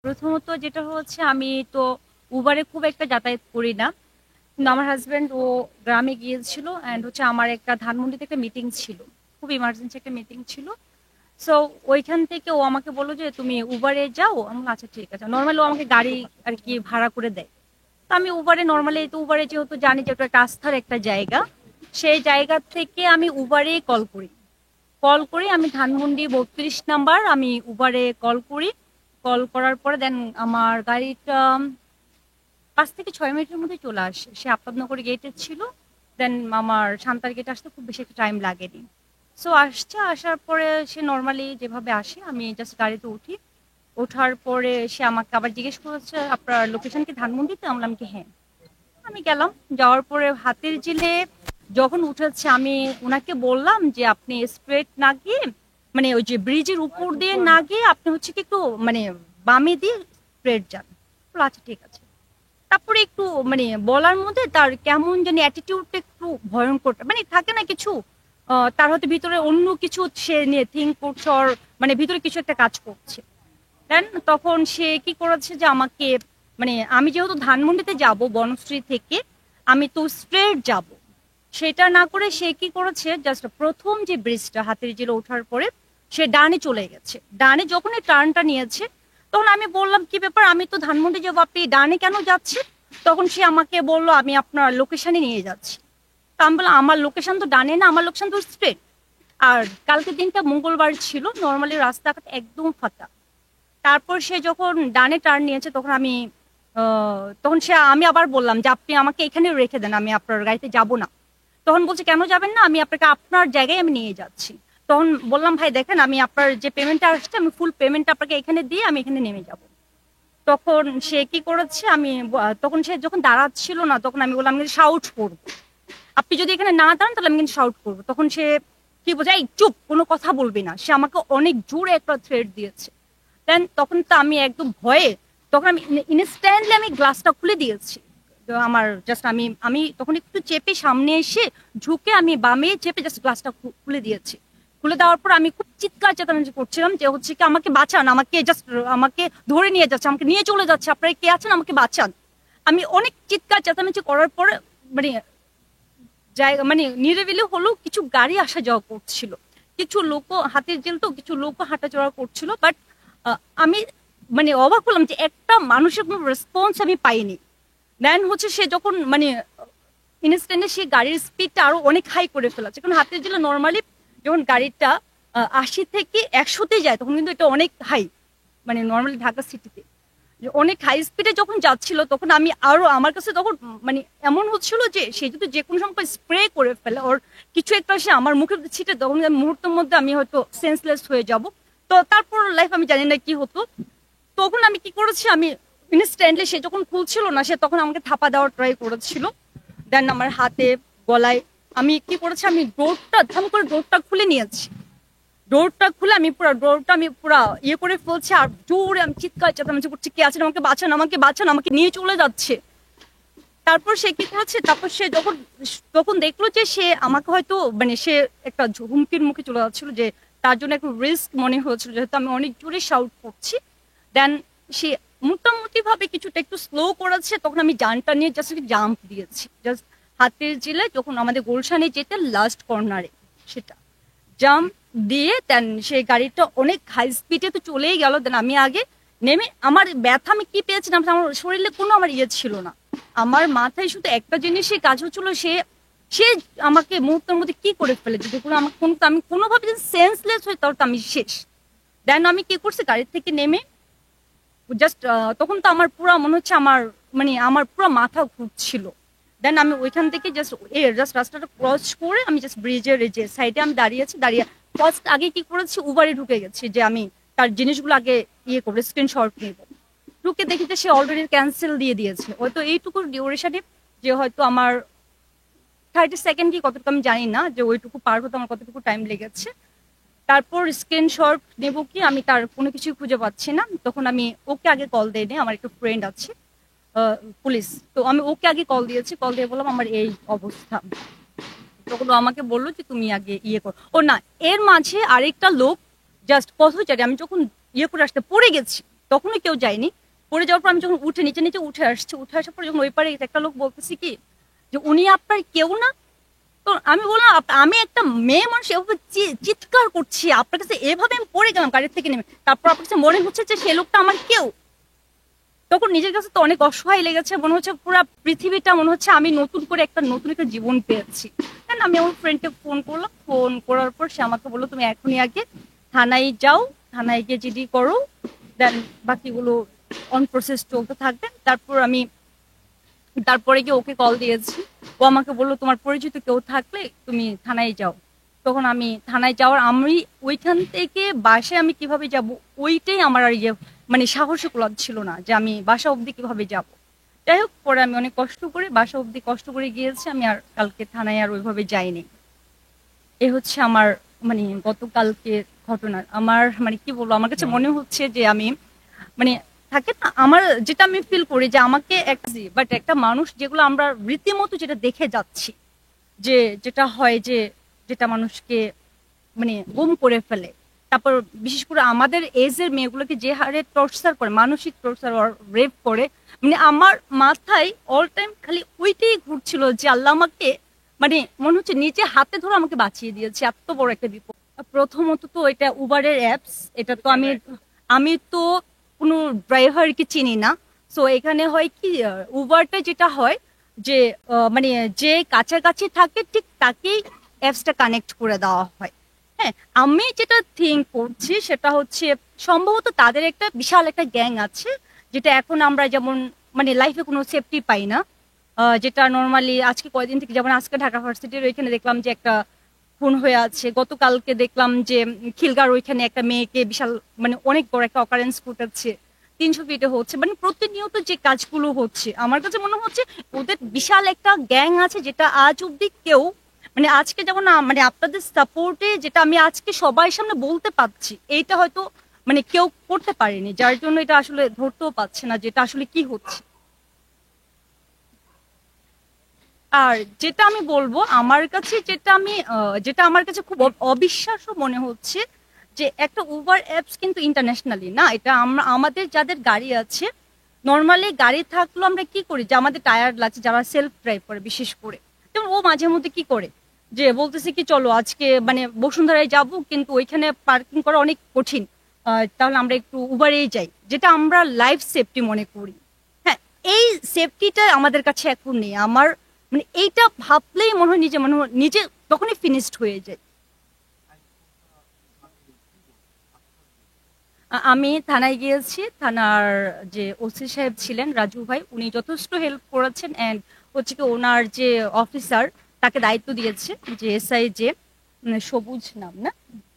প্রথমত যেটা হচ্ছে আমি তো উবারে খুব একটা যাতায়াত করি না। কিন্তু আমার হাসব্যান্ড ও গ্রামে গিয়েছিল অ্যান্ড হচ্ছে আমার একটা ধানমন্ডিতে একটা মিটিং ছিল। খুব ইমার্জেন্সি একটা মিটিং ছিল। সো ওইখান থেকে ও আমাকে বলল যে তুমি উবারে যাও। আমি বললাম, আচ্ছা ঠিক আছে। নরমালি ও আমাকে গাড়ি আর কি ভাড়া করে দেয়। তো আমি উবারে নরমালি তো উবারে যেহেতু জানি যে ওটা একটা আস্থার একটা জায়গা, সেই জায়গা থেকে আমি উবারে কল করি। কল করি আমি ধানমন্ডি ৩২ নাম্বার আমি উবারে কল করি। কল করার পরে দেন আমার গাড়িটা ৫ থেকে ৬ মিনিটের মধ্যে চলে আসে। সে আফতাবনগর গেটে ছিল। দেন আমার সান্তার গেটে আসতে খুব বেশি একটা টাইম লাগেনি। সো আসছে, আসার পরে সে নরমালি যেভাবে আসে আমি জাস্ট গাড়িতে উঠি। ওঠার পরে সে আমাকে আবার জিজ্ঞেস করেছে, "আপনার লোকেশন কি ধানমন্ডিতে?" আমি বললাম কি, "হ্যাঁ।" আমি গেলাম। যাওয়ার পরে হাতির ঝিলে যখন উঠেছে আমি উনাকে বললাম যে, "আপনি স্ট্রেট না গিয়ে মানে ওই যে ব্রিজের উপর দিয়ে না গিয়ে আপনি হচ্ছে কি একটু মানে বামে দিয়ে স্ট্রেট যান।" বলল, "আচ্ছা ঠিক আছে।" তারপরে একটু মানে বলার মধ্যে তার কেমন জানি অ্যাটিটিউডটা একটু ভয়ংকর। মানে থাকে না কিছু তার হয়তো ভিতরে অন্য কিছু সে নিয়ে থিঙ্ক করছে ওর মানে ভিতরে কিছু একটা কাজ করছে। দেন তখন সে কি করেছে যে আমাকে মানে আমি যেহেতু ধানমন্ডিতে যাব বনশ্রী থেকে, আমি তো স্ট্রেট যাব। সেটা না করে সে কি করেছে জাস্ট প্রথম যে ব্রিজটা হাতির ঝিলে ওঠার পরে সে ডানে চলে গেছে। ডানে যখনই টার্নটা নিয়েছে তখন আমি বললাম, "কি ব্যাপার? আমি তো ধানমন্ডি যাবো, আপনি ডানে কেন যাচ্ছেন?" তখন সে আমাকে বলল, "আমি আপনার লোকেশনে নিয়ে যাচ্ছি।" তো আমি বললাম, "আমার লোকেশন তো ডানে না, আমার লোকেশন তো স্ট্রেট।" আর কালকের দিনটা মঙ্গলবার ছিল, নর্মালি রাস্তাঘাট একদম ফাঁকা। তারপর সে যখন ডানে টার্ন নিয়েছে তখন তখন আমি আবার বললাম যে, "আপনি আমাকে এখানে রেখে দেন, আমি আপনার গাড়িতে যাব না।" তখন বলছে, "কেন যাবেন না? আমি আপনাকে আপনার জায়গায় আমি নিয়ে যাচ্ছি।" তখন বললাম, "ভাই দেখেন, আমি আপনার যে পেমেন্টটা আসছে আমি ফুল পেমেন্টটা আপনাকে এখানে দিয়ে আমি এখানে নেমে যাব।" তখন সে কি করেছে তখন সে যখন দাঁড়াচ্ছিল না তখন আমি বললাম, "আমি কিন্তু শাউট করব। আপনি যদি এখানে না দাঁড়ান তাহলে আমি কিন্তু শাউট করব।" তখন সে কি বলছে, "এই চুপ, কোনো কথা বলবি না।" সে আমাকে অনেক জোরে একটা থ্রেট দিয়েছে। দেন তখন তো আমি একদম ভয়ে তখন আমি ইনস্ট্যান্টলি আমি গ্লাসটা খুলে দিয়েছি। তো আমার জাস্ট আমি আমি তখন একটু চেপে সামনে এসে ঝুঁকে আমি বামে চেপে জাস্ট গ্লাসটা খুলে দিয়েছি। খুলে দেওয়ার পর আমি খুব চিৎকার চেঁচামেচি করছিলাম যে হচ্ছে কি, "আমাকে বাঁচান, আমাকে জাস্ট আমাকে ধরে নিয়ে যাচ্ছে, আমাকে নিয়ে চলে যাচ্ছে, আপনারা কে আছেন আমাকে বাঁচান।" আমি অনেক চিৎকার চেঁচামেচি করার পরে মানে জায়গা মানে নিরিবিলি হলেও কিছু গাড়ি আসা যাওয়া করছিল। কিছু লোকও হাতির ঝিল তো কিছু লোকও হাঁটাচলা করছিল। বাট আমি মানে অবাক হলাম যে একটা মানুষের কোনো রেসপন্স আমি পাইনি। দেন হচ্ছে সে যখন মানে ইনস্ট্যান্টে সে গাড়ির স্পিডটা আরো অনেক হাই করে ফেলেছে। কারণ হাতির ঝিলে নরমালি যখন গাড়িটা ৮০ থেকে ১০০ তে যায় তখন কিন্তু এটা অনেক হাই। মানে নরমালি ঢাকা সিটিতে। যে অনেক হাই স্পিডে যখন যাচ্ছিল তখন আমি আরো আমার কাছে তখন মানে এমন হচ্ছিল যে সে যদি যে কোনো সময় স্প্রে করে ফেলে ওর কিছু একটা সে আমার মুখে যদি ছিটে তখন আমি মুহূর্তের মধ্যে আমি হয়তো সেন্সলেস হয়ে যাব। তো তারপর লাইফ আমি জানি না কি হতো। তখন আমি কি করেছি, আমি ইনস্ট্যান্টলি সে যখন খুলছিল না সে তখন আমাকে থাপা দেওয়ার ট্রাই করেছিল। দেন আমার হাতে গলায় আমি কি করেছি, আমি ডোরটা ধাম করে ডোরটা খুলে নিয়েছি। ডোরটা খুলে আমি পুরা ডোরটা আমি পুরা ইয়ে করে ফেলছি আর জোরে আমি চিৎকার চেঁচামেচি করছি, "কে আছেন আমাকে বাঁচান, আমাকে বাঁচান, আমাকে নিয়ে চলে যাচ্ছে।" তারপর সে কি করেছে, তারপর সে যখন তখন দেখলো যে সে আমাকে হয়তো মানে সে একটা হুমকির মুখে চলে যাচ্ছিল যে তার জন্য একটু রিস্ক মনে হয়েছিল যেহেতু আমি অনেক জোরে শাউট করছি। দেন সে মোটামুটি ভাবে কিছুটা একটু স্লো করেছে তখন আমি জানটা নিয়ে জাস্ট জাম্প দিয়েছি। জাস্ট হাতের জিলে যখন আমাদের গুলশানে যেতে লাস্ট কর্নারে সেটা জাম্প দিয়ে দেন সেই গাড়িটা অনেক হাই স্পিডে তো চলেই গেল। দেন আমি আগে নেমে আমার ব্যথা আমি কি পেয়েছিলাম আমার শরীরে কোনো আমার ইয়ে ছিল না। আমার মাথায় শুধু একটা জিনিসই কাজ হচ্ছিল, সে সে আমাকে মুহূর্তের মধ্যে কি করে ফেলেছে যে কোনো আমার কোনো আমি কোনোভাবে যদি সেন্সলেস হই তাহলে তো আমি শেষ। দেন আমি কি করছি গাড়ি থেকে নেমে জাস্ট তখন তো আমার পুরো মনে হচ্ছে আমার মানে আমার পুরো মাথা ঘুরছিল। দেন আমি ওইখান থেকে জাস্ট রাস্তাটা ক্রস করে আমি জাস্ট ব্রিজের এই যে সাইডে আমি দাঁড়িয়েছি, দাঁড়িয়ে ফার্স্ট আগে কি করেছি উবারে ঢুকে গেছি যে আমি তার জিনিসগুলো আগে ইয়ে করবো স্ক্রিনশট নিব। ঢুকে দেখি যে সে অলরেডি ক্যান্সেল দিয়ে দিয়েছে, হয়তো এইটুকু ডিউরেশনে যে হয়তো আমার 30 সেকেন্ড কি কতটুকু আমি জানি না যে ওইটুকু পার হতে আমার কতটুকু টাইম লেগেছে। তারপর স্ক্রিনশট নেব কি আমি তার কোনো কিছুই খুঁজে পাচ্ছি না। তখন আমি ওকে আগে কল দেই নি, আমার একটা ফ্রেন্ড আছে পুলিশ। তো আমি ওকে আগে কল দিয়েছি, কল দিয়ে বললাম আমার এই অবস্থা। তখন ও আমাকে বলল যে তুমি আগে ইয়ে কর। না, এর মাঝে আরেকটা লোক জাস্ট পথচারী আমি যখন ইয়ে করে আসতে পড়ে গেছি তখনই কেউ যায়নি। পড়ে যাওয়ার পর আমি যখন উঠে নিচে নিচে উঠে আসার পর যখন ওই পারে একটা লোক বলতেছি কি যে উনি আপনার কেউ না। তো আমি বললাম আমি একটা মেয়ে মানুষ এভাবে চিৎকার করছি আপনার কাছে, এভাবে আমি পড়ে গেলাম গাড়ির থেকে নেমে, তারপর আপনার কাছে মনে হচ্ছে যে সে লোকটা আমার কেউ। তখন নিজের কাছে তো অনেক অসহায় লেগেছে, মনে হচ্ছে পুরো পৃথিবীটা মনে হচ্ছে আমি নতুন একটা জীবন পেয়েছি। দেন আমি আমার ফ্রেন্ডকে ফোন করলাম, ফোন করার পর সে আমাকে বললো তুমি এখনই আগে থানায় যাও, থানায় গিয়ে জিডি করো, দেন বাকিগুলো অন প্রসেস চলতে থাকবে। তারপরে গিয়ে ওকে কল দিয়েছি, ও আমাকে বললো তোমার পরিচিত কেউ থাকলে তুমি থানায় যাও। তখন আমি থানায় যাওয়ার, আমি ওইখান থেকে বাসায় আমি কিভাবে যাব ওইটাই আমার আর ইয়ে মানে সাহসী ছিল না যে আমি বাসা অবধি কিভাবে যাব। যাই হোক, পরে আমি অনেক কষ্ট করে বাসা অবধি কষ্ট করে গিয়েছি, আমি আর কালকে থানায় আর ওইভাবে যাইনি। এ হচ্ছে আমার মানে গতকালকে ঘটনা। আমার মানে কি বলবো, আমার কাছে মনে হচ্ছে যে আমি মানে থাকে না, আমার যেটা আমি ফিল করি যে আমাকে বাট একটা মানুষ যেগুলো আমরা রীতিমতো যেটা দেখে যাচ্ছি, যে যেটা হয় যে যেটা মানুষকে মানে গুম করে ফেলে। তারপর বিশেষ করে আমাদের এজের মেয়েগুলোকে যে হারে টর্চার করে, মানসিক টর্চার রেপ করে, মানে আমার মাথায় অল টাইম খালি ওইটাই ঘুরছিল যে আল্লাহ আমাকে মানে মনে হচ্ছে নিজে হাতে ধরে আমাকে বাঁচিয়ে দিয়েছে, এত বড় একটা বিপদ। প্রথমত তো এটা উবারের অ্যাপস, এটা তো আমি আমি তো কোনো ড্রাইভারকে চিনি না। সো এখানে হয় কি, উবারটা যেটা হয় যে মানে যে কাছাকাছি থাকে ঠিক তাকেই অ্যাপসটা কানেক্ট করে দেওয়া হয়। হ্যাঁ, আমি যেটা থিঙ্ক করছি সেটা হচ্ছে সম্ভবত তাদের একটা বিশাল একটা গ্যাং আছে, যেটা এখন আমরা যেমন মানে লাইফে কোনো সেফটি পাই না। যেটা নর্মালি আজকে কয়েকদিন থেকে, যেমন আজকে ঢাকা ভার্সিটির ওইখানে দেখলাম যে একটা খুন হয়ে আছে, গতকালকে দেখলাম যে খিলগাঁর ওইখানে একটা মেয়েকে বিশাল মানে অনেক বড় একটা অকারেন্স ঘটেছে, 300 ফিটে হচ্ছে, মানে প্রতিনিয়ত যে কাজগুলো হচ্ছে আমার কাছে মনে হচ্ছে ওদের বিশাল একটা গ্যাং আছে, যেটা আজ অব্দি কেউ মানে আজকে যেমন মানে আপনাদের সাপোর্টে যেটা আমি আজকে সবার সামনে বলতে পারছি, এইটা হয়তো মানে কেউ করতে পারেনি, যার জন্য এটা আসলে ধরতেও পারছে না যেটা আসলে কি হচ্ছে। আর যেটা আমি বলবো আমার কাছে যেটা আমি যেটা আমার কাছে খুব অবিশ্বাস্য মনে হচ্ছে যে একটা উবার অ্যাপস কিন্তু ইন্টারন্যাশনালি না, এটা আমরা আমাদের যাদের গাড়ি আছে, নর্মালি গাড়ি থাকলেও আমরা কি করি যে আমাদের টায়ার লাগছে, যারা সেলফ ড্রাইভ করে বিশেষ করে, যেমন ও মাঝে মধ্যে কি করে যে বলতেছে কি চলো আজকে মানে বসুন্ধরায় যাব, কিন্তু ওইখানে পার্কিং করা অনেক কঠিন, তাহলে আমরা একটু উবারেই যাই, যেটা আমরা লাইফ সেফটি মনে করি। হ্যাঁ, এই সেফটিটা আমাদের কাছে এখন নেই। আমার মানে এইটা ভাবলেই মনে হয় নিজে তখনই ফিনিশড হয়ে যায়। আমি থানায় গিয়েছি, থানার যে ওসি সাহেব ছিলেন রাজু ভাই, উনি যথেষ্ট হেল্প করেছেন। এন্ড হচ্ছে কি ওনার যে অফিসার তাকে দায়িত্ব দিয়েছে, যে এসআই যে সবুজ নাম না,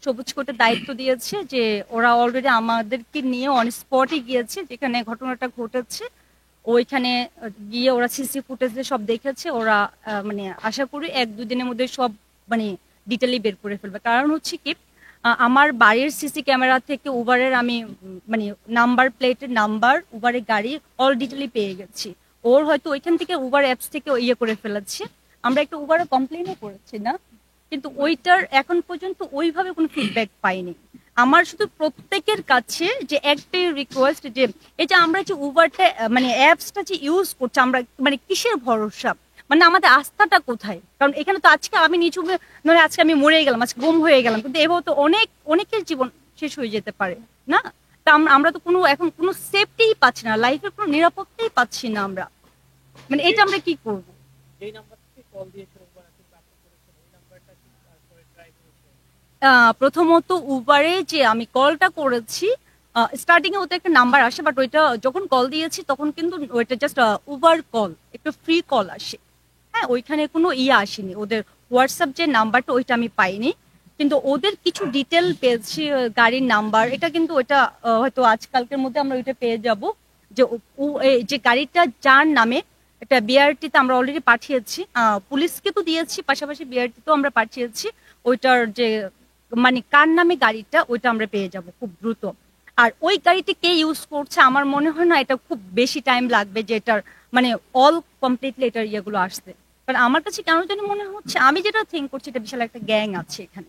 সবুজ কোটের দায়িত্ব দিয়েছে যে ওরা অলরেডি আমাদেরকে নিয়ে অন স্পটে গিয়েছে যেখানে ঘটনাটা ঘটেছে। ওইখানে গিয়ে ওরা সিসি ফুটেজে সব দেখেছে, ওরা মানে আশা করি 1-2 দিনের মধ্যে সব মানে ডিটেলি বের করে ফেলবে। কারণ হচ্ছে কি আমার বাড়ির সিসি ক্যামেরা থেকে উবারের আমি মানে নাম্বার প্লেটের নাম্বার উবারের গাড়ি অল ডিটেলি পেয়ে গেছি। ওর হয়তো ওইখান থেকে উবার অ্যাপস থেকে ইয়ে করে ফেলেছে। আমরা একটা উবারে কমপ্লেনও করেছি না, কিন্তু ওইটার এখন পর্যন্ত ওইভাবে কোনো ফিডব্যাক পাইনি। আমার শুধু প্রত্যেকের কাছে যে একটাই রিকোয়েস্ট, যে এই যে আমরা যে উবারটা মানে অ্যাপসটা যে ইউজ করছি, আমরা মানে কিসের ভরসা, মানে আমাদের আস্থাটা কোথায়? কারণ এখানে তো আজকে আমি নিচু নয়, আজকে আমি মরে গেলাম, আজকে গুম হয়ে গেলাম, কিন্তু এভাবে তো অনেকের জীবন শেষ হয়ে যেতে পারে না? তা আমরা তো কোনো এখন কোনো সেফটিই পাচ্ছি না, লাইফের কোনো নিরাপত্তাই পাচ্ছি না আমরা, মানে এটা আমরা কি করবো? প্রথমত উবারে যে আমি কলটা করেছি, স্টার্টিং এ ওদের একটা নাম্বার আসে, বাট ওইটা যখন কল দিয়েছি তখন কিন্তু ওইটা জাস্ট উবার কল, একটা ফ্রি কল আসে। হ্যাঁ, ওইখানে কোনো ইয়ে আসেনি, ওদের হোয়াটসঅ্যাপ যে নাম্বারটা ওইটা আমি পাইনি, কিন্তু ওদের কিছু ডিটেল পেয়েছি, গাড়ির নাম্বার, এটা কিন্তু ওইটা হয়তো আজকালকের মধ্যে আমরা ওইটা পেয়ে যাব, যে যে গাড়িটা যার নামে, এটা বিআরটি তে আমরা অলরেডি পাঠিয়েছি, পুলিশকে তো দিয়েছি, পাশাপাশি বিআরটি তো আমরা পাঠিয়েছি। ওইটার যে মানে কার নামে গাড়িটা ওইটা আমরা পেয়ে যাব খুব দ্রুত। আর ওই গাড়িটি কে ইউজ করছে আমার মনে হয় না এটা খুব বেশি টাইম লাগবে যে এটার মানে অল কমপ্লিটলি এটার ইয়েগুলো আসতে। কারণ আমার কাছে কেন জানি মনে হচ্ছে, আমি যেটা থিঙ্ক করছি এটা বিশাল একটা গ্যাং আছে এখানে।